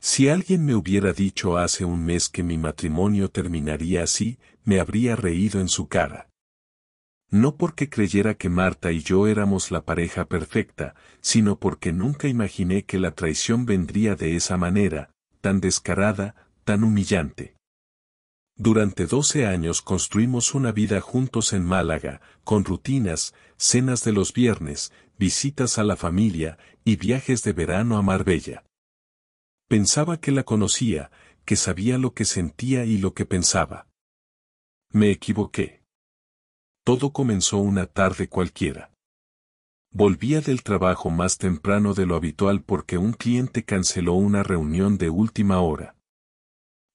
Si alguien me hubiera dicho hace un mes que mi matrimonio terminaría así, me habría reído en su cara. No porque creyera que Marta y yo éramos la pareja perfecta, sino porque nunca imaginé que la traición vendría de esa manera, tan descarada, tan humillante. Durante 12 años construimos una vida juntos en Málaga, con rutinas, cenas de los viernes, visitas a la familia y viajes de verano a Marbella. Pensaba que la conocía, que sabía lo que sentía y lo que pensaba. Me equivoqué. Todo comenzó una tarde cualquiera. Volvía del trabajo más temprano de lo habitual porque un cliente canceló una reunión de última hora.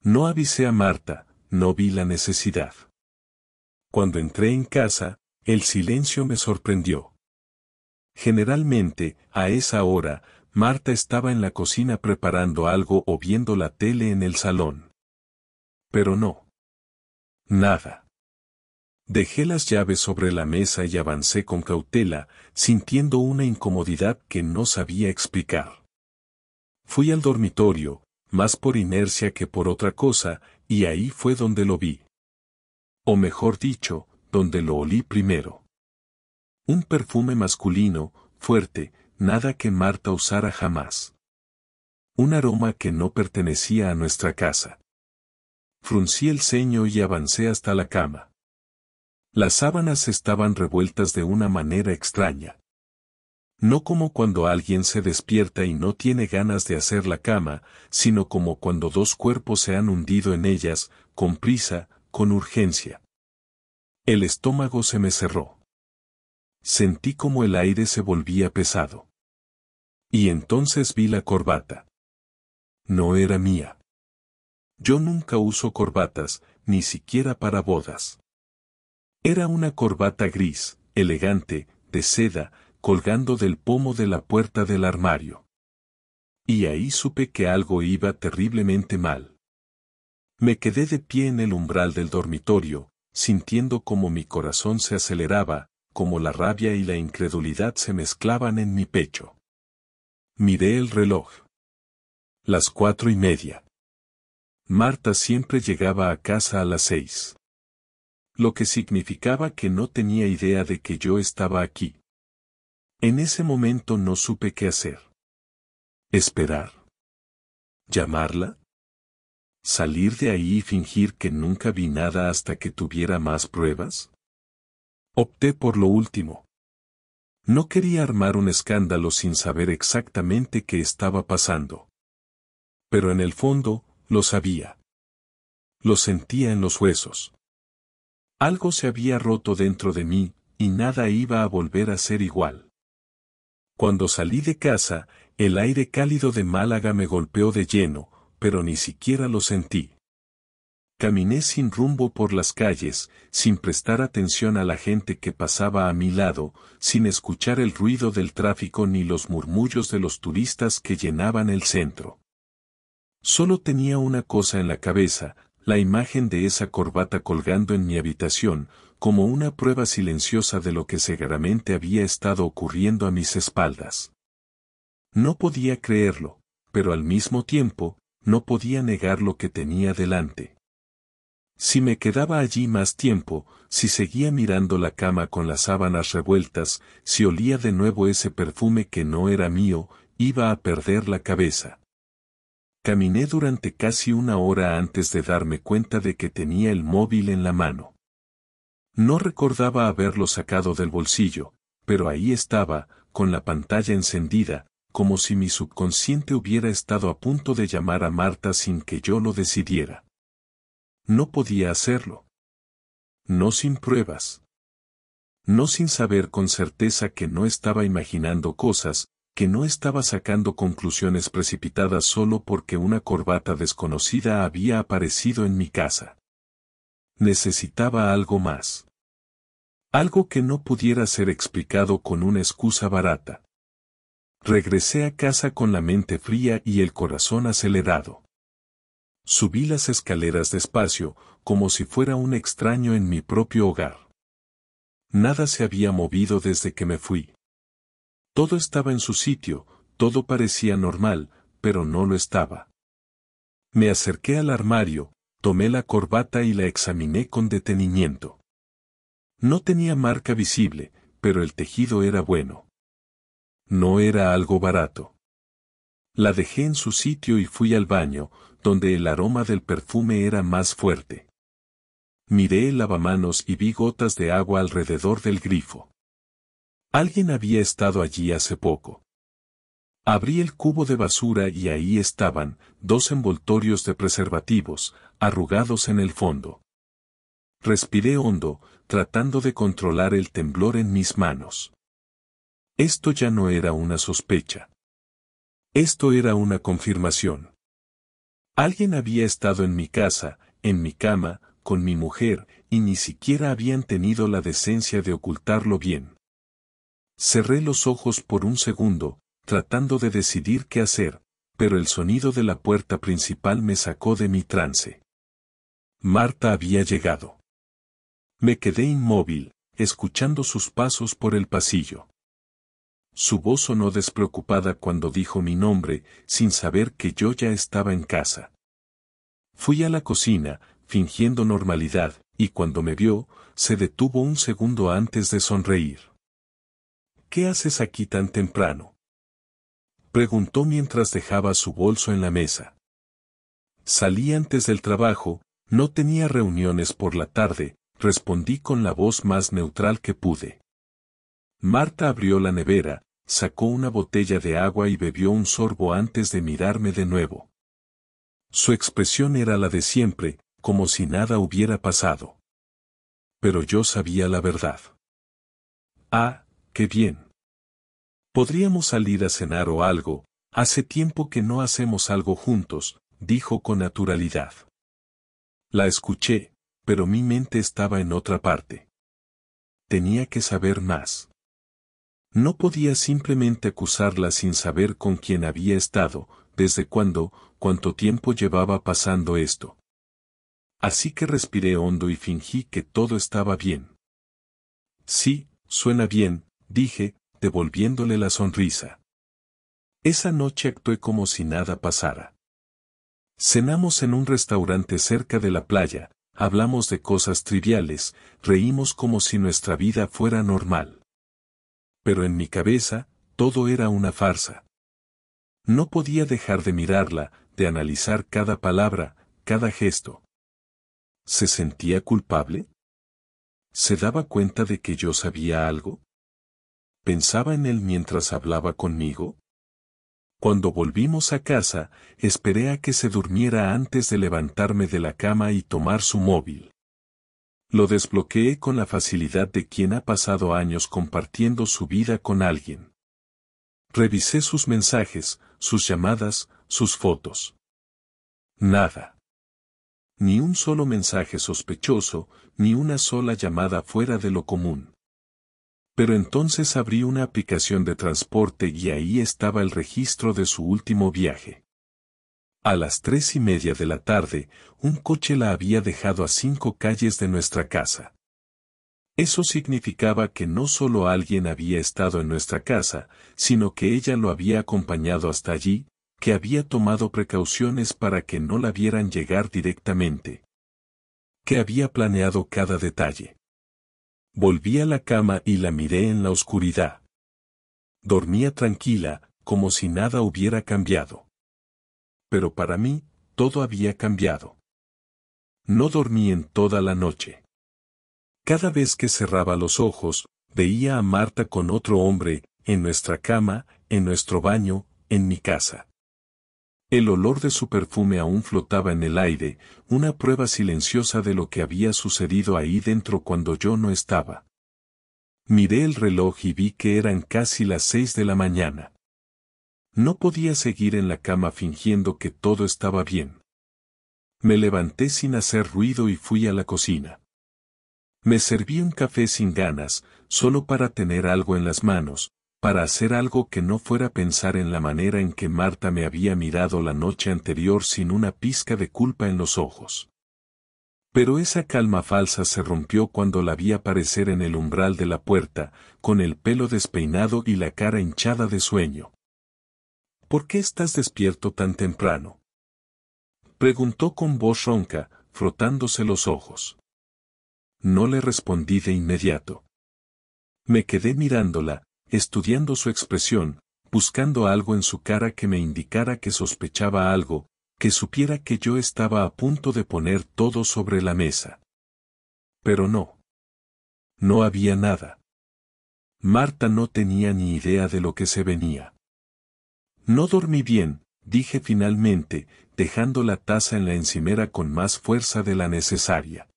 No avisé a Marta, no vi la necesidad. Cuando entré en casa, el silencio me sorprendió. Generalmente, a esa hora, Marta estaba en la cocina preparando algo o viendo la tele en el salón. Pero no. Nada. Dejé las llaves sobre la mesa y avancé con cautela, sintiendo una incomodidad que no sabía explicar. Fui al dormitorio, más por inercia que por otra cosa, y ahí fue donde lo vi. O mejor dicho, donde lo olí primero. Un perfume masculino, fuerte, nada que Marta usara jamás. Un aroma que no pertenecía a nuestra casa. Fruncí el ceño y avancé hasta la cama. Las sábanas estaban revueltas de una manera extraña. No como cuando alguien se despierta y no tiene ganas de hacer la cama, sino como cuando dos cuerpos se han hundido en ellas, con prisa, con urgencia. El estómago se me cerró. Sentí como el aire se volvía pesado. Y entonces vi la corbata. No era mía. Yo nunca uso corbatas, ni siquiera para bodas. Era una corbata gris, elegante, de seda, colgando del pomo de la puerta del armario. Y ahí supe que algo iba terriblemente mal. Me quedé de pie en el umbral del dormitorio, sintiendo como mi corazón se aceleraba, como la rabia y la incredulidad se mezclaban en mi pecho. Miré el reloj. Las 4:30. Marta siempre llegaba a casa a las 6. Lo que significaba que no tenía idea de que yo estaba aquí. En ese momento no supe qué hacer. ¿Esperar? ¿Llamarla? ¿Salir de ahí y fingir que nunca vi nada hasta que tuviera más pruebas? Opté por lo último. No quería armar un escándalo sin saber exactamente qué estaba pasando. Pero en el fondo, lo sabía. Lo sentía en los huesos. Algo se había roto dentro de mí, y nada iba a volver a ser igual. Cuando salí de casa, el aire cálido de Málaga me golpeó de lleno, pero ni siquiera lo sentí. Caminé sin rumbo por las calles, sin prestar atención a la gente que pasaba a mi lado, sin escuchar el ruido del tráfico ni los murmullos de los turistas que llenaban el centro. Solo tenía una cosa en la cabeza, la imagen de esa corbata colgando en mi habitación, como una prueba silenciosa de lo que seguramente había estado ocurriendo a mis espaldas. No podía creerlo, pero al mismo tiempo, no podía negar lo que tenía delante. Si me quedaba allí más tiempo, si seguía mirando la cama con las sábanas revueltas, si olía de nuevo ese perfume que no era mío, iba a perder la cabeza. Caminé durante casi una hora antes de darme cuenta de que tenía el móvil en la mano. No recordaba haberlo sacado del bolsillo, pero ahí estaba, con la pantalla encendida, como si mi subconsciente hubiera estado a punto de llamar a Marta sin que yo lo decidiera. No podía hacerlo. No sin pruebas. No sin saber con certeza que no estaba imaginando cosas, que no estaba sacando conclusiones precipitadas solo porque una corbata desconocida había aparecido en mi casa. Necesitaba algo más. Algo que no pudiera ser explicado con una excusa barata. Regresé a casa con la mente fría y el corazón acelerado. Subí las escaleras despacio, como si fuera un extraño en mi propio hogar. Nada se había movido desde que me fui. Todo estaba en su sitio, todo parecía normal, pero no lo estaba. Me acerqué al armario, tomé la corbata y la examiné con detenimiento. No tenía marca visible, pero el tejido era bueno. No era algo barato. La dejé en su sitio y fui al baño, donde el aroma del perfume era más fuerte. Miré el lavamanos y vi gotas de agua alrededor del grifo. Alguien había estado allí hace poco. Abrí el cubo de basura y ahí estaban, 2 envoltorios de preservativos, arrugados en el fondo. Respiré hondo, tratando de controlar el temblor en mis manos. Esto ya no era una sospecha. Esto era una confirmación. Alguien había estado en mi casa, en mi cama, con mi mujer, y ni siquiera habían tenido la decencia de ocultarlo bien. Cerré los ojos por un segundo, tratando de decidir qué hacer, pero el sonido de la puerta principal me sacó de mi trance. Marta había llegado. Me quedé inmóvil, escuchando sus pasos por el pasillo. Su voz sonó despreocupada cuando dijo mi nombre, sin saber que yo ya estaba en casa. Fui a la cocina, fingiendo normalidad, y cuando me vio, se detuvo un segundo antes de sonreír. ¿Qué haces aquí tan temprano?, preguntó mientras dejaba su bolso en la mesa. Salí antes del trabajo, no tenía reuniones por la tarde, respondí con la voz más neutral que pude. Marta abrió la nevera, sacó una botella de agua y bebió un sorbo antes de mirarme de nuevo. Su expresión era la de siempre, como si nada hubiera pasado. Pero yo sabía la verdad. Ah, qué bien. Podríamos salir a cenar o algo, hace tiempo que no hacemos algo juntos, dijo con naturalidad. La escuché, pero mi mente estaba en otra parte. Tenía que saber más. No podía simplemente acusarla sin saber con quién había estado, desde cuándo, cuánto tiempo llevaba pasando esto. Así que respiré hondo y fingí que todo estaba bien. Sí, suena bien, dije, devolviéndole la sonrisa. Esa noche actué como si nada pasara. Cenamos en un restaurante cerca de la playa, hablamos de cosas triviales, reímos como si nuestra vida fuera normal. Pero en mi cabeza, todo era una farsa. No podía dejar de mirarla, de analizar cada palabra, cada gesto. ¿Se sentía culpable? ¿Se daba cuenta de que yo sabía algo? ¿Pensaba en él mientras hablaba conmigo? Cuando volvimos a casa, esperé a que se durmiera antes de levantarme de la cama y tomar su móvil. Lo desbloqueé con la facilidad de quien ha pasado años compartiendo su vida con alguien. Revisé sus mensajes, sus llamadas, sus fotos. Nada. Ni un solo mensaje sospechoso, ni una sola llamada fuera de lo común. Pero entonces abrí una aplicación de transporte y ahí estaba el registro de su último viaje. A las 3:30 de la tarde, un coche la había dejado a 5 calles de nuestra casa. Eso significaba que no solo alguien había estado en nuestra casa, sino que ella lo había acompañado hasta allí, que había tomado precauciones para que no la vieran llegar directamente. Que había planeado cada detalle. Volví a la cama y la miré en la oscuridad. Dormía tranquila, como si nada hubiera cambiado. Pero para mí, todo había cambiado. No dormí en toda la noche. Cada vez que cerraba los ojos, veía a Marta con otro hombre, en nuestra cama, en nuestro baño, en mi casa. El olor de su perfume aún flotaba en el aire, una prueba silenciosa de lo que había sucedido ahí dentro cuando yo no estaba. Miré el reloj y vi que eran casi las 6 de la mañana. No podía seguir en la cama fingiendo que todo estaba bien. Me levanté sin hacer ruido y fui a la cocina. Me serví un café sin ganas, solo para tener algo en las manos, para hacer algo que no fuera pensar en la manera en que Marta me había mirado la noche anterior sin una pizca de culpa en los ojos. Pero esa calma falsa se rompió cuando la vi aparecer en el umbral de la puerta, con el pelo despeinado y la cara hinchada de sueño. ¿Por qué estás despierto tan temprano?, Preguntó con voz ronca, frotándose los ojos. No le respondí de inmediato. Me quedé mirándola, estudiando su expresión, buscando algo en su cara que me indicara que sospechaba algo, que supiera que yo estaba a punto de poner todo sobre la mesa. Pero no. No había nada. Marta no tenía ni idea de lo que se venía. No dormí bien, dije finalmente, dejando la taza en la encimera con más fuerza de la necesaria.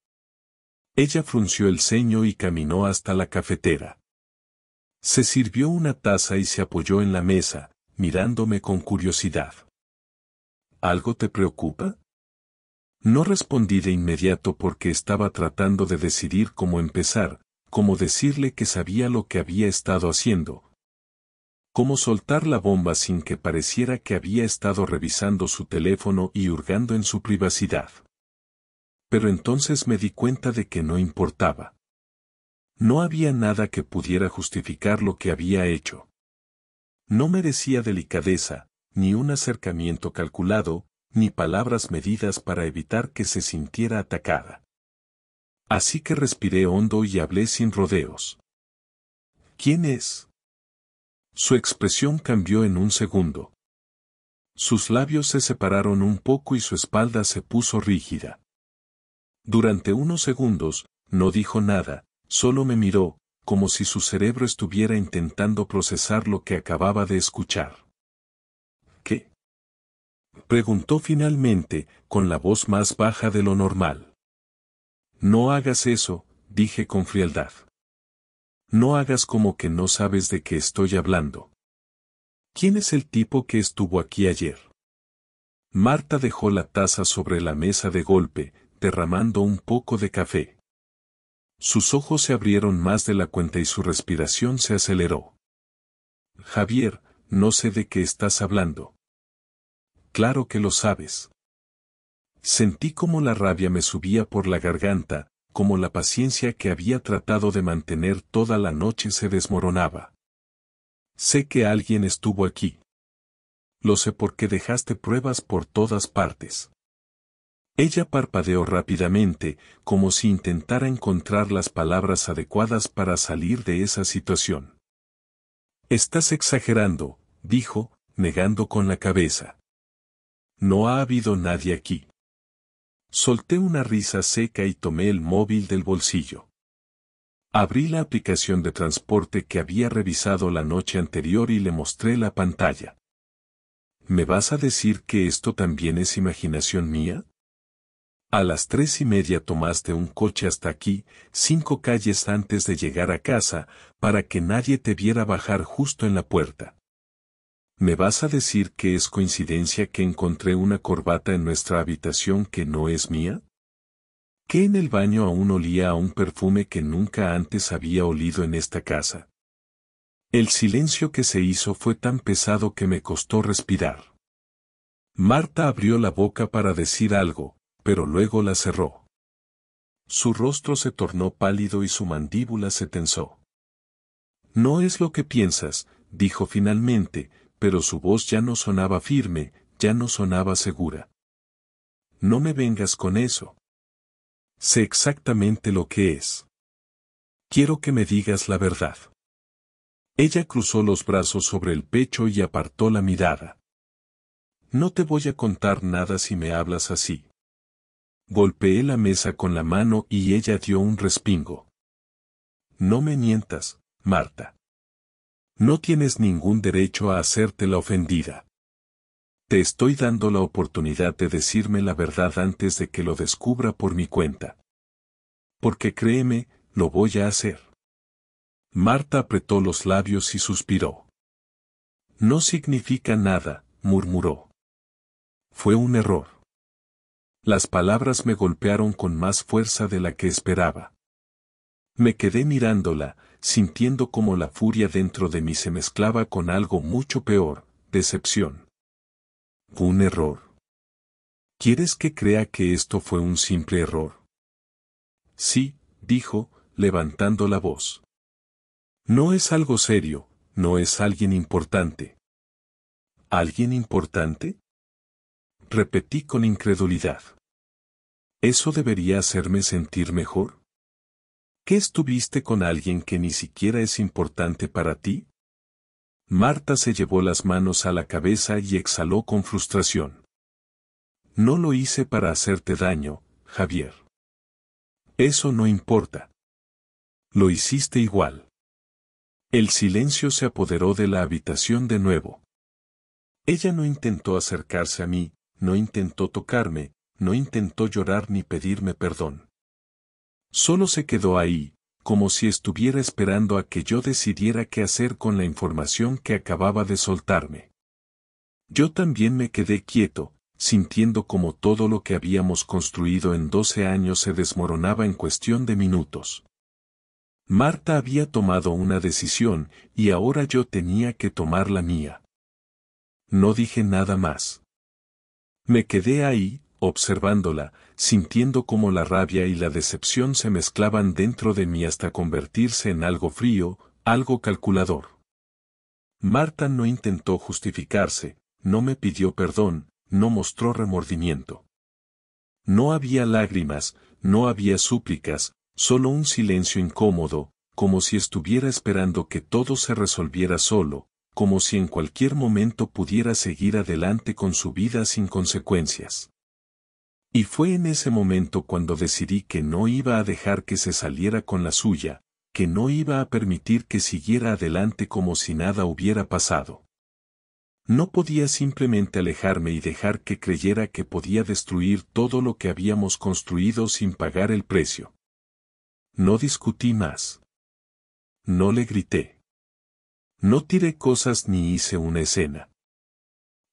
Ella frunció el ceño y caminó hasta la cafetera. Se sirvió una taza y se apoyó en la mesa, mirándome con curiosidad. ¿Algo te preocupa? No respondí de inmediato porque estaba tratando de decidir cómo empezar, cómo decirle que sabía lo que había estado haciendo. Cómo soltar la bomba sin que pareciera que había estado revisando su teléfono y hurgando en su privacidad. Pero entonces me di cuenta de que no importaba. No había nada que pudiera justificar lo que había hecho. No merecía delicadeza, ni un acercamiento calculado, ni palabras medidas para evitar que se sintiera atacada. Así que respiré hondo y hablé sin rodeos. ¿Quién es? Su expresión cambió en un segundo. Sus labios se separaron un poco y su espalda se puso rígida. Durante unos segundos, no dijo nada, solo me miró, como si su cerebro estuviera intentando procesar lo que acababa de escuchar. ¿Qué? Preguntó finalmente, con la voz más baja de lo normal. No hagas eso, dije con frialdad. No hagas como que no sabes de qué estoy hablando. ¿Quién es el tipo que estuvo aquí ayer? Marta dejó la taza sobre la mesa de golpe, derramando un poco de café. Sus ojos se abrieron más de la cuenta y su respiración se aceleró. Javier, no sé de qué estás hablando. Claro que lo sabes. Sentí como la rabia me subía por la garganta, como la paciencia que había tratado de mantener toda la noche se desmoronaba. Sé que alguien estuvo aquí. Lo sé porque dejaste pruebas por todas partes. Ella parpadeó rápidamente, como si intentara encontrar las palabras adecuadas para salir de esa situación. Estás exagerando, dijo, negando con la cabeza. No ha habido nadie aquí. Solté una risa seca y tomé el móvil del bolsillo. Abrí la aplicación de transporte que había revisado la noche anterior y le mostré la pantalla. ¿Me vas a decir que esto también es imaginación mía? A las 3:30 tomaste un coche hasta aquí, 5 calles antes de llegar a casa, para que nadie te viera bajar justo en la puerta. ¿Me vas a decir que es coincidencia que encontré una corbata en nuestra habitación que no es mía? ¿Que en el baño aún olía a un perfume que nunca antes había olido en esta casa? El silencio que se hizo fue tan pesado que me costó respirar. Marta abrió la boca para decir algo, pero luego la cerró. Su rostro se tornó pálido y su mandíbula se tensó. No es lo que piensas, dijo finalmente, pero su voz ya no sonaba firme, ya no sonaba segura. No me vengas con eso. Sé exactamente lo que es. Quiero que me digas la verdad. Ella cruzó los brazos sobre el pecho y apartó la mirada. No te voy a contar nada si me hablas así. Golpeé la mesa con la mano y ella dio un respingo. No me mientas, Marta. No tienes ningún derecho a hacerte la ofendida. Te estoy dando la oportunidad de decirme la verdad antes de que lo descubra por mi cuenta. Porque créeme, lo voy a hacer. Marta apretó los labios y suspiró. No significa nada, murmuró. Fue un error. Las palabras me golpearon con más fuerza de la que esperaba. Me quedé mirándola, sintiendo como la furia dentro de mí se mezclaba con algo mucho peor, decepción. ¿Un error? ¿Quieres que crea que esto fue un simple error? Sí, dijo, levantando la voz. No es algo serio, no es alguien importante. ¿Alguien importante? repetí con incredulidad. ¿Eso debería hacerme sentir mejor? ¿Qué estuviste con alguien que ni siquiera es importante para ti? Marta se llevó las manos a la cabeza y exhaló con frustración. No lo hice para hacerte daño, Javier. Eso no importa. Lo hiciste igual. El silencio se apoderó de la habitación de nuevo. Ella no intentó acercarse a mí, no intentó tocarme, no intentó llorar ni pedirme perdón. Solo se quedó ahí, como si estuviera esperando a que yo decidiera qué hacer con la información que acababa de soltarme. Yo también me quedé quieto, sintiendo como todo lo que habíamos construido en 12 años se desmoronaba en cuestión de minutos. Marta había tomado una decisión, y ahora yo tenía que tomar la mía. No dije nada más. Me quedé ahí, observándola, sintiendo cómo la rabia y la decepción se mezclaban dentro de mí hasta convertirse en algo frío, algo calculador. Marta no intentó justificarse, no me pidió perdón, no mostró remordimiento. No había lágrimas, no había súplicas, solo un silencio incómodo, como si estuviera esperando que todo se resolviera solo, como si en cualquier momento pudiera seguir adelante con su vida sin consecuencias. Y fue en ese momento cuando decidí que no iba a dejar que se saliera con la suya, que no iba a permitir que siguiera adelante como si nada hubiera pasado. No podía simplemente alejarme y dejar que creyera que podía destruir todo lo que habíamos construido sin pagar el precio. No discutí más. No le grité. No tiré cosas ni hice una escena.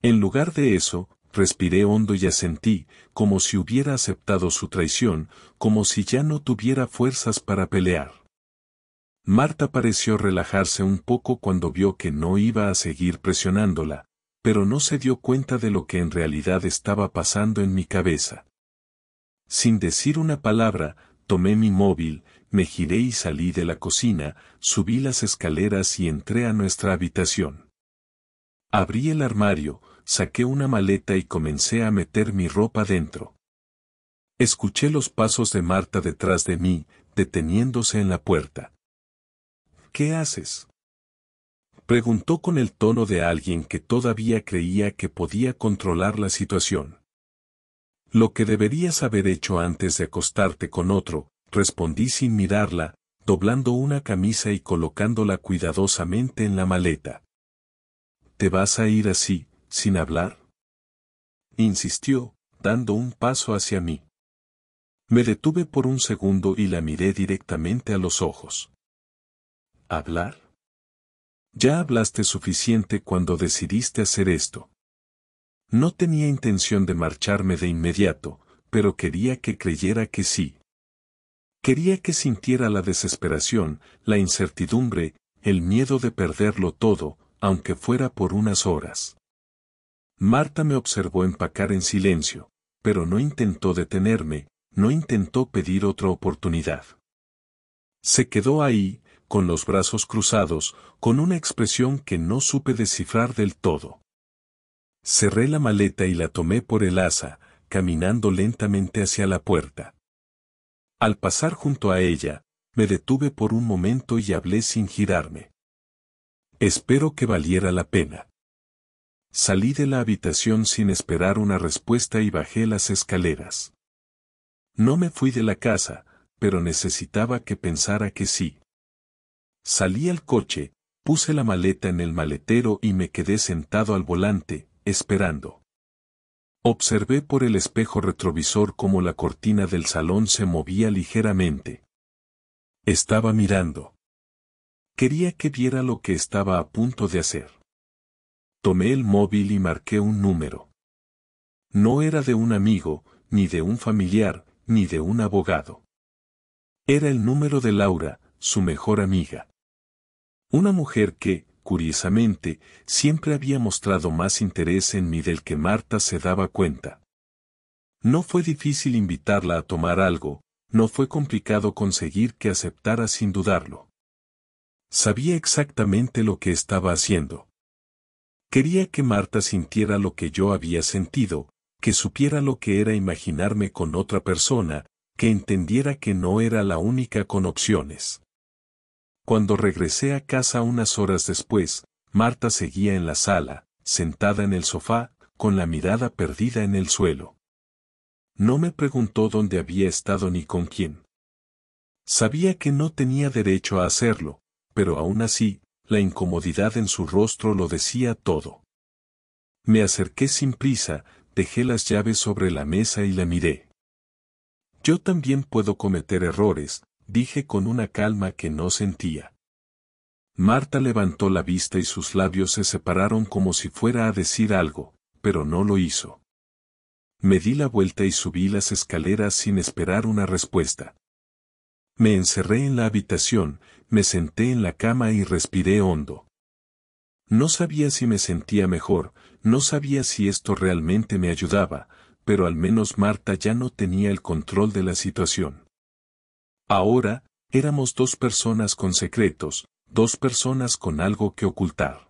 En lugar de eso, respiré hondo y asentí, como si hubiera aceptado su traición, como si ya no tuviera fuerzas para pelear. Marta pareció relajarse un poco cuando vio que no iba a seguir presionándola, pero no se dio cuenta de lo que en realidad estaba pasando en mi cabeza. Sin decir una palabra, tomé mi móvil, me giré y salí de la cocina, subí las escaleras y entré a nuestra habitación. Abrí el armario, saqué una maleta y comencé a meter mi ropa dentro. Escuché los pasos de Marta detrás de mí, deteniéndose en la puerta. ¿Qué haces?, preguntó con el tono de alguien que todavía creía que podía controlar la situación. Lo que deberías haber hecho antes de acostarte con otro, respondí sin mirarla, doblando una camisa y colocándola cuidadosamente en la maleta. ¿Te vas a ir así, sin hablar?, insistió, dando un paso hacia mí. Me detuve por un segundo y la miré directamente a los ojos. ¿Hablar? Ya hablaste suficiente cuando decidiste hacer esto. No tenía intención de marcharme de inmediato, pero quería que creyera que sí. Quería que sintiera la desesperación, la incertidumbre, el miedo de perderlo todo, aunque fuera por unas horas. Marta me observó empacar en silencio, pero no intentó detenerme, no intentó pedir otra oportunidad. Se quedó ahí, con los brazos cruzados, con una expresión que no supe descifrar del todo. Cerré la maleta y la tomé por el asa, caminando lentamente hacia la puerta. Al pasar junto a ella, me detuve por un momento y hablé sin girarme. Espero que valiera la pena. Salí de la habitación sin esperar una respuesta y bajé las escaleras. No me fui de la casa, pero necesitaba que pensara que sí. Salí al coche, puse la maleta en el maletero y me quedé sentado al volante, esperando. Observé por el espejo retrovisor cómo la cortina del salón se movía ligeramente. Estaba mirando. Quería que viera lo que estaba a punto de hacer. Tomé el móvil y marqué un número. No era de un amigo, ni de un familiar, ni de un abogado. Era el número de Laura, su mejor amiga. Una mujer que, curiosamente, siempre había mostrado más interés en mí del que Marta se daba cuenta. No fue difícil invitarla a tomar algo, no fue complicado conseguir que aceptara sin dudarlo. Sabía exactamente lo que estaba haciendo. Quería que Marta sintiera lo que yo había sentido, que supiera lo que era imaginarme con otra persona, que entendiera que no era la única con opciones. Cuando regresé a casa unas horas después, Marta seguía en la sala, sentada en el sofá, con la mirada perdida en el suelo. No me preguntó dónde había estado ni con quién. Sabía que no tenía derecho a hacerlo, pero aún así, la incomodidad en su rostro lo decía todo. Me acerqué sin prisa, dejé las llaves sobre la mesa y la miré. Yo también puedo cometer errores, dije con una calma que no sentía. Marta levantó la vista y sus labios se separaron como si fuera a decir algo, pero no lo hizo. Me di la vuelta y subí las escaleras sin esperar una respuesta. Me encerré en la habitación, me senté en la cama y respiré hondo. No sabía si me sentía mejor, no sabía si esto realmente me ayudaba, pero al menos Marta ya no tenía el control de la situación. Ahora, éramos dos personas con secretos, dos personas con algo que ocultar.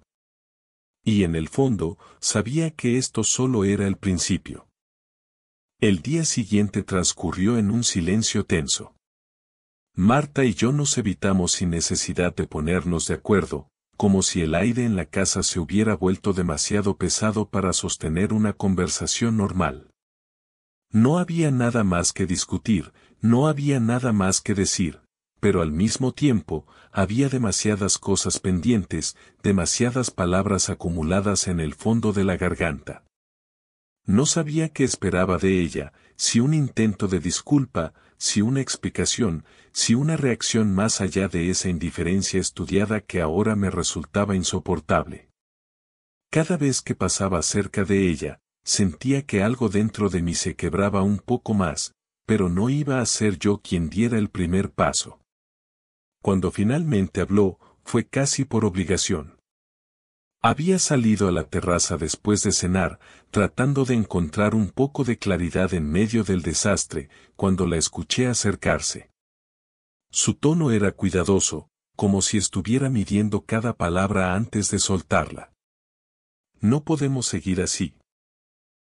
Y en el fondo, sabía que esto solo era el principio. El día siguiente transcurrió en un silencio tenso. Marta y yo nos evitamos sin necesidad de ponernos de acuerdo, como si el aire en la casa se hubiera vuelto demasiado pesado para sostener una conversación normal. No había nada más que discutir, no había nada más que decir, pero al mismo tiempo, había demasiadas cosas pendientes, demasiadas palabras acumuladas en el fondo de la garganta. No sabía qué esperaba de ella, si un intento de disculpa, si una explicación, si una reacción más allá de esa indiferencia estudiada que ahora me resultaba insoportable. Cada vez que pasaba cerca de ella, sentía que algo dentro de mí se quebraba un poco más, pero no iba a ser yo quien diera el primer paso. Cuando finalmente habló, fue casi por obligación. Había salido a la terraza después de cenar, tratando de encontrar un poco de claridad en medio del desastre, cuando la escuché acercarse. Su tono era cuidadoso, como si estuviera midiendo cada palabra antes de soltarla. No podemos seguir así.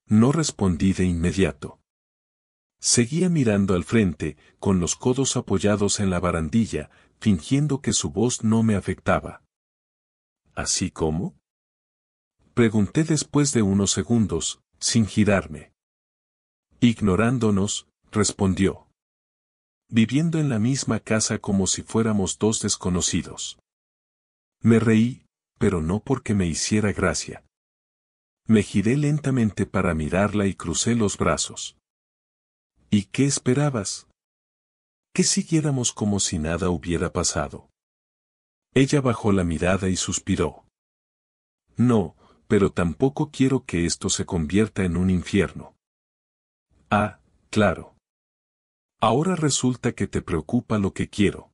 No respondí de inmediato. Seguía mirando al frente, con los codos apoyados en la barandilla, fingiendo que su voz no me afectaba. ¿Así como? Pregunté después de unos segundos, sin girarme. Ignorándonos, respondió. Viviendo en la misma casa como si fuéramos dos desconocidos. Me reí, pero no porque me hiciera gracia. Me giré lentamente para mirarla y crucé los brazos. ¿Y qué esperabas? Que siguiéramos como si nada hubiera pasado. Ella bajó la mirada y suspiró. No, pero tampoco quiero que esto se convierta en un infierno. Ah, claro. Ahora resulta que te preocupa lo que quiero.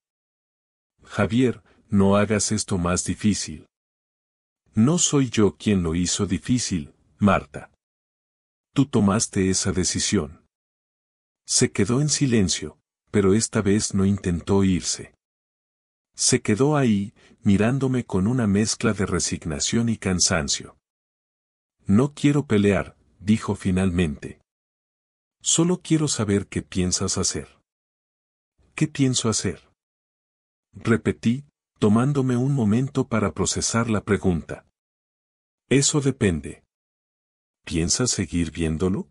Javier, no hagas esto más difícil. No soy yo quien lo hizo difícil, Marta. Tú tomaste esa decisión. Se quedó en silencio, pero esta vez no intentó irse. Se quedó ahí, mirándome con una mezcla de resignación y cansancio. No quiero pelear, dijo finalmente. Solo quiero saber qué piensas hacer. ¿Qué pienso hacer? Repetí, tomándome un momento para procesar la pregunta. Eso depende. ¿Piensas seguir viéndolo?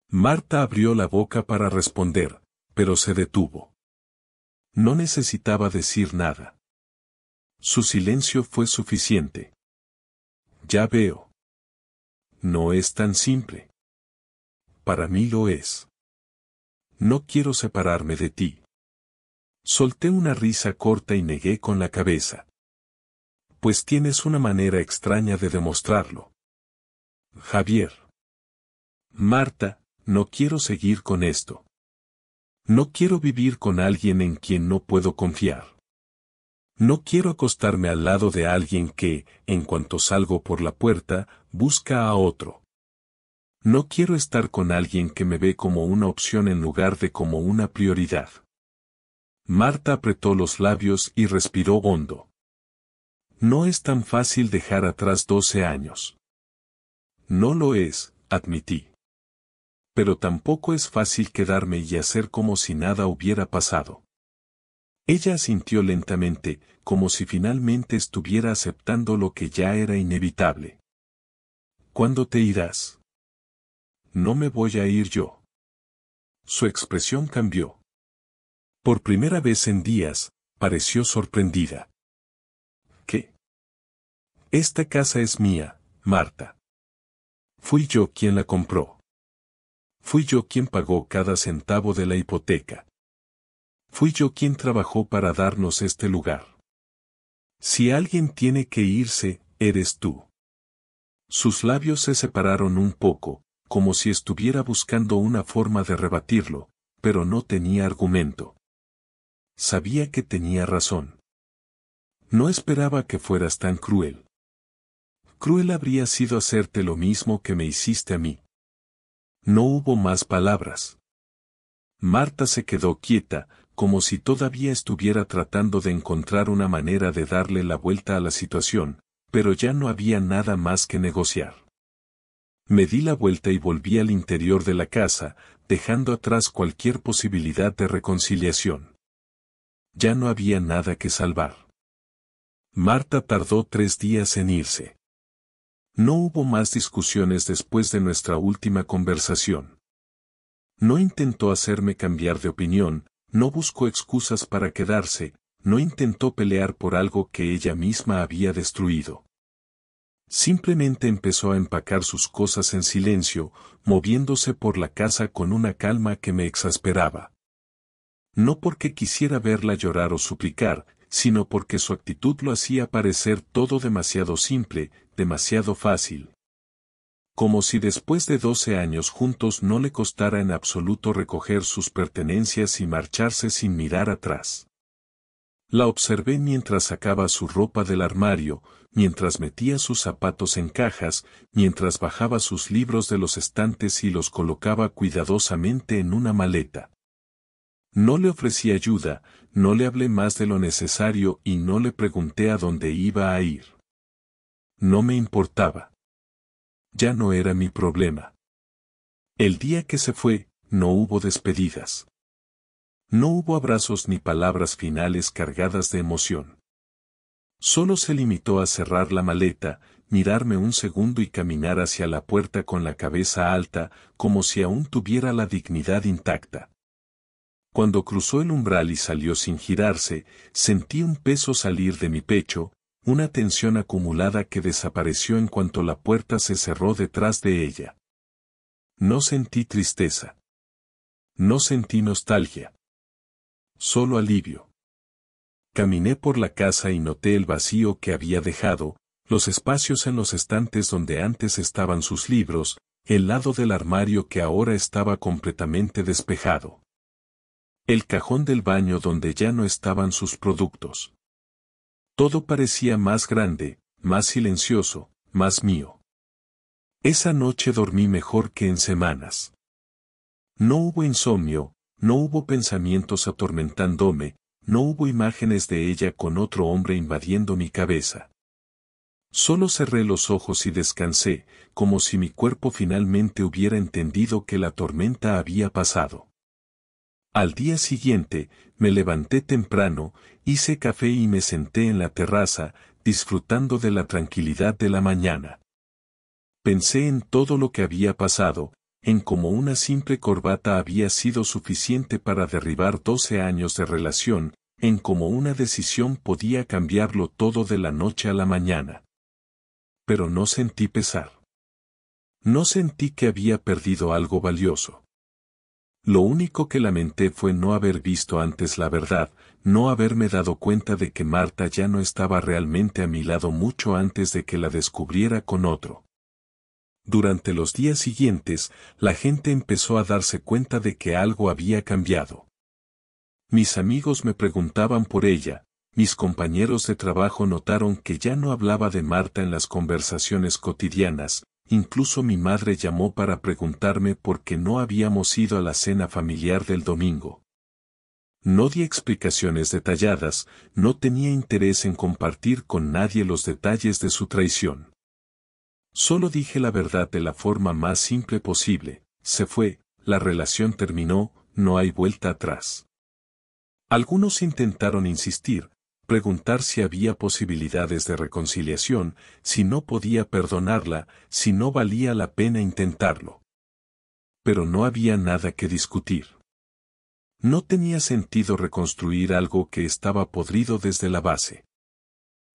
Marta abrió la boca para responder, pero se detuvo. No necesitaba decir nada. Su silencio fue suficiente. Ya veo. No es tan simple. Para mí lo es. No quiero separarme de ti. Solté una risa corta y negué con la cabeza. Pues tienes una manera extraña de demostrarlo. Javier. Marta, no quiero seguir con esto. No quiero vivir con alguien en quien no puedo confiar. No quiero acostarme al lado de alguien que, en cuanto salgo por la puerta, busca a otro. No quiero estar con alguien que me ve como una opción en lugar de como una prioridad. Marta apretó los labios y respiró hondo. No es tan fácil dejar atrás 12 años. No lo es, admití. Pero tampoco es fácil quedarme y hacer como si nada hubiera pasado. Ella asintió lentamente, como si finalmente estuviera aceptando lo que ya era inevitable. ¿Cuándo te irás? No me voy a ir yo. Su expresión cambió. Por primera vez en días, pareció sorprendida. ¿Qué? Esta casa es mía, Marta. Fui yo quien la compró. Fui yo quien pagó cada centavo de la hipoteca. Fui yo quien trabajó para darnos este lugar. Si alguien tiene que irse, eres tú. Sus labios se separaron un poco, como si estuviera buscando una forma de rebatirlo, pero no tenía argumento. Sabía que tenía razón. No esperaba que fueras tan cruel. Cruel habría sido hacerte lo mismo que me hiciste a mí. No hubo más palabras. Marta se quedó quieta, como si todavía estuviera tratando de encontrar una manera de darle la vuelta a la situación, pero ya no había nada más que negociar. Me di la vuelta y volví al interior de la casa, dejando atrás cualquier posibilidad de reconciliación. Ya no había nada que salvar. Marta tardó 3 días en irse. No hubo más discusiones después de nuestra última conversación. No intentó hacerme cambiar de opinión, no buscó excusas para quedarse, no intentó pelear por algo que ella misma había destruido. Simplemente empezó a empacar sus cosas en silencio, moviéndose por la casa con una calma que me exasperaba. No porque quisiera verla llorar o suplicar, sino porque su actitud lo hacía parecer todo demasiado simple, demasiado fácil. Como si después de 12 años juntos no le costara en absoluto recoger sus pertenencias y marcharse sin mirar atrás. La observé mientras sacaba su ropa del armario, mientras metía sus zapatos en cajas, mientras bajaba sus libros de los estantes y los colocaba cuidadosamente en una maleta. No le ofrecí ayuda, no le hablé más de lo necesario y no le pregunté a dónde iba a ir. No me importaba. Ya no era mi problema. El día que se fue, no hubo despedidas. No hubo abrazos ni palabras finales cargadas de emoción. Solo se limitó a cerrar la maleta, mirarme un segundo y caminar hacia la puerta con la cabeza alta, como si aún tuviera la dignidad intacta. Cuando cruzó el umbral y salió sin girarse, sentí un peso salir de mi pecho, una tensión acumulada que desapareció en cuanto la puerta se cerró detrás de ella. No sentí tristeza. No sentí nostalgia. Solo alivio. Caminé por la casa y noté el vacío que había dejado, los espacios en los estantes donde antes estaban sus libros, el lado del armario que ahora estaba completamente despejado. El cajón del baño donde ya no estaban sus productos. Todo parecía más grande, más silencioso, más mío. Esa noche dormí mejor que en semanas. No hubo insomnio, no hubo pensamientos atormentándome, no hubo imágenes de ella con otro hombre invadiendo mi cabeza. Solo cerré los ojos y descansé, como si mi cuerpo finalmente hubiera entendido que la tormenta había pasado. Al día siguiente, me levanté temprano, hice café y me senté en la terraza, disfrutando de la tranquilidad de la mañana. Pensé en todo lo que había pasado, en cómo una simple corbata había sido suficiente para derribar 12 años de relación, en cómo una decisión podía cambiarlo todo de la noche a la mañana. Pero no sentí pesar. No sentí que había perdido algo valioso. Lo único que lamenté fue no haber visto antes la verdad, no haberme dado cuenta de que Marta ya no estaba realmente a mi lado mucho antes de que la descubriera con otro. Durante los días siguientes, la gente empezó a darse cuenta de que algo había cambiado. Mis amigos me preguntaban por ella, mis compañeros de trabajo notaron que ya no hablaba de Marta en las conversaciones cotidianas, incluso mi madre llamó para preguntarme por qué no habíamos ido a la cena familiar del domingo. No di explicaciones detalladas, no tenía interés en compartir con nadie los detalles de su traición. Solo dije la verdad de la forma más simple posible, se fue, la relación terminó, no hay vuelta atrás. Algunos intentaron insistir, preguntar si había posibilidades de reconciliación, si no podía perdonarla, si no valía la pena intentarlo. Pero no había nada que discutir. No tenía sentido reconstruir algo que estaba podrido desde la base.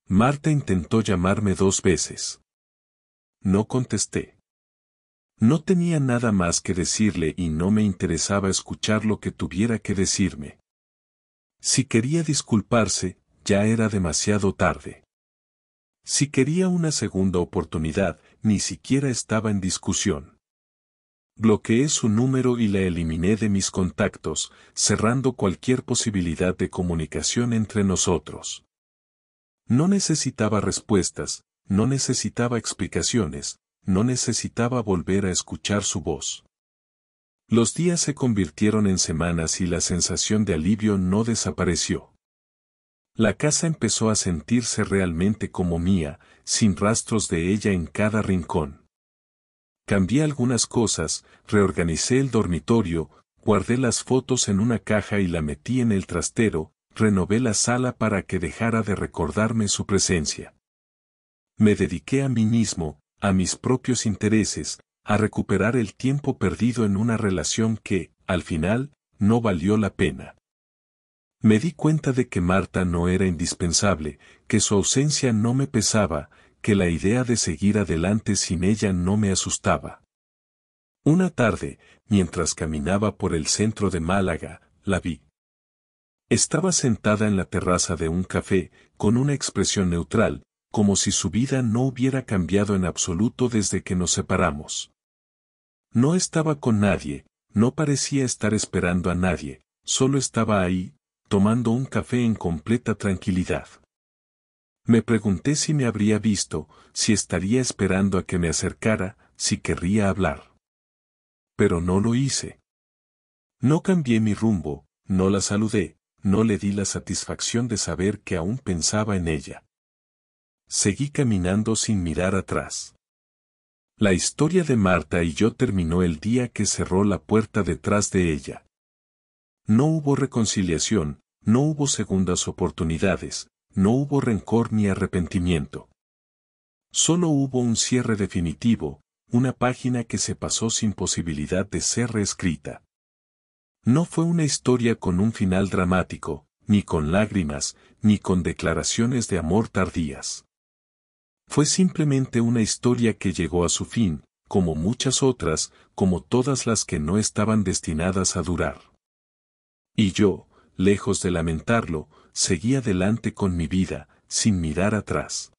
Marta intentó llamarme 2 veces. No contesté. No tenía nada más que decirle y no me interesaba escuchar lo que tuviera que decirme. Si quería disculparse, ya era demasiado tarde. Si quería una segunda oportunidad, ni siquiera estaba en discusión. Bloqueé su número y la eliminé de mis contactos, cerrando cualquier posibilidad de comunicación entre nosotros. No necesitaba respuestas, no necesitaba explicaciones, no necesitaba volver a escuchar su voz. Los días se convirtieron en semanas y la sensación de alivio no desapareció. La casa empezó a sentirse realmente como mía, sin rastros de ella en cada rincón. Cambié algunas cosas, reorganicé el dormitorio, guardé las fotos en una caja y la metí en el trastero, renové la sala para que dejara de recordarme su presencia. Me dediqué a mí mismo, a mis propios intereses, a recuperar el tiempo perdido en una relación que, al final, no valió la pena. Me di cuenta de que Marta no era indispensable, que su ausencia no me pesaba, que la idea de seguir adelante sin ella no me asustaba. Una tarde, mientras caminaba por el centro de Málaga, la vi. Estaba sentada en la terraza de un café, con una expresión neutral, como si su vida no hubiera cambiado en absoluto desde que nos separamos. No estaba con nadie, no parecía estar esperando a nadie, solo estaba ahí, tomando un café en completa tranquilidad. Me pregunté si me habría visto, si estaría esperando a que me acercara, si querría hablar. Pero no lo hice. No cambié mi rumbo, no la saludé, no le di la satisfacción de saber que aún pensaba en ella. Seguí caminando sin mirar atrás. La historia de Marta y yo terminó el día que cerró la puerta detrás de ella. No hubo reconciliación, no hubo segundas oportunidades, no hubo rencor ni arrepentimiento. Solo hubo un cierre definitivo, una página que se pasó sin posibilidad de ser reescrita. No fue una historia con un final dramático, ni con lágrimas, ni con declaraciones de amor tardías. Fue simplemente una historia que llegó a su fin, como muchas otras, como todas las que no estaban destinadas a durar. Y yo, lejos de lamentarlo, seguí adelante con mi vida, sin mirar atrás.